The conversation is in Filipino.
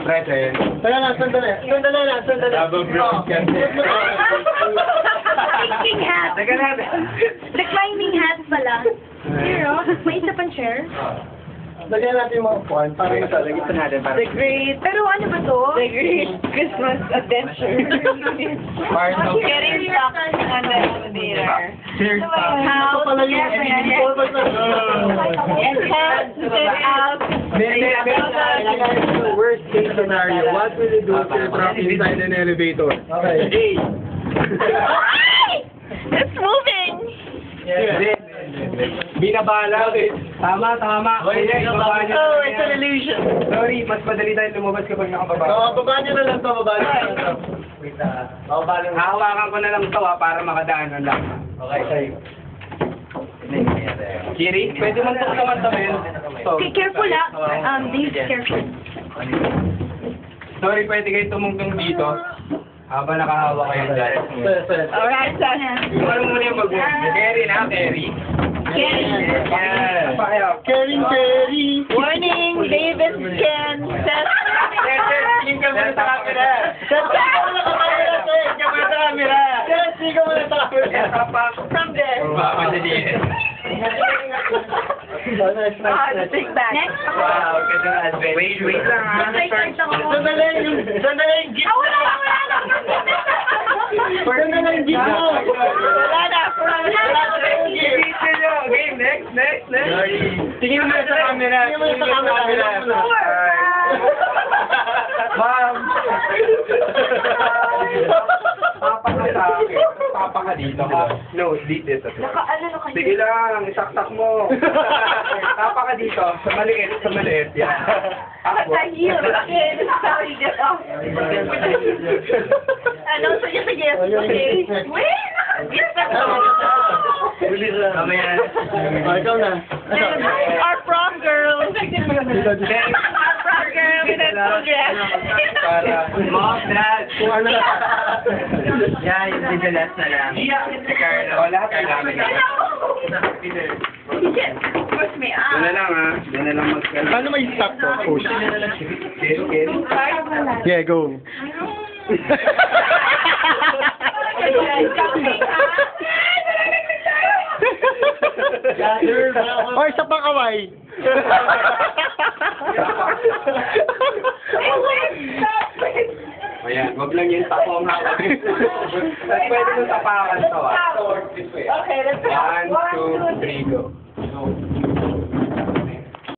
Present. Teka lang, sandali. Habang brown ka. Thinking hat. Teka natin. Reclining hat pala. Zero. May isa pang chair. Lagyan natin yung mga upuan para Lagyan natin para. The Great. Pero ano ba to? The Great Christmas Adventure. Part of. Getting stuck on the elevator. Cheers. Ito pala yung forward na. And head to get out. Worst case scenario, what will you do if you're trapped inside an elevator? Okay. Ay! It's moving! Binabala. Tama. Oh, it's an illusion. Sorry, mas madali tayo lumabas kapag nakababa. Baba nyo na lang to, baba nyo na lang to. Wait hahawakan ko na lang ito para makadaan lang. Okay, sa'yo. Kiri, pwede man ito naman tamin. Okay, careful Be careful. Sorry, pwede kayo tumungtong dito. Habang nakahawa kayo dyan. Alright, sana. Ano muna yung mag-move? Carry na, carry. Carry. Yan. Caring Perry. Warning, David can set. Tingin ka muna sa camera. Tingin ka muna sa camera. Tingin ka muna sa camera. From there. Madali. Take back. Next. Wow, ganda na adventure. Wait lang ha. Sandali yung gift. Wala na. Sandali yung gift mo. Wala na. Okay, next. Tingin mo sa camera. Tingin mo sa camera. Ma'am. Papa ka sa akin. Papa ka dito ka. No, dito. Ano kayo? Sige lang, isaksak mo. Papa ka dito. Sa maliit. Yan. Ako. Sorry, get off. Ano? Sige. Okay. Wait! Yes, Mamaya. Ikaw na. Our prom girl. Our prom girl with a full dress. Para. Mom, Dad. Kung ano na. Yeah, yung bigalas na lang. Carlo. Wala ka namin. Push me Doon na lang ha. Doon na lang mag-carlo. Paano may stop to? Push. Okay. Yeah, go. Or sa pakaway. Ayan, wag lang yung tapong hawak. Pwede mo tapakan to ah. Okay, let's go. 1, 2, 3, go.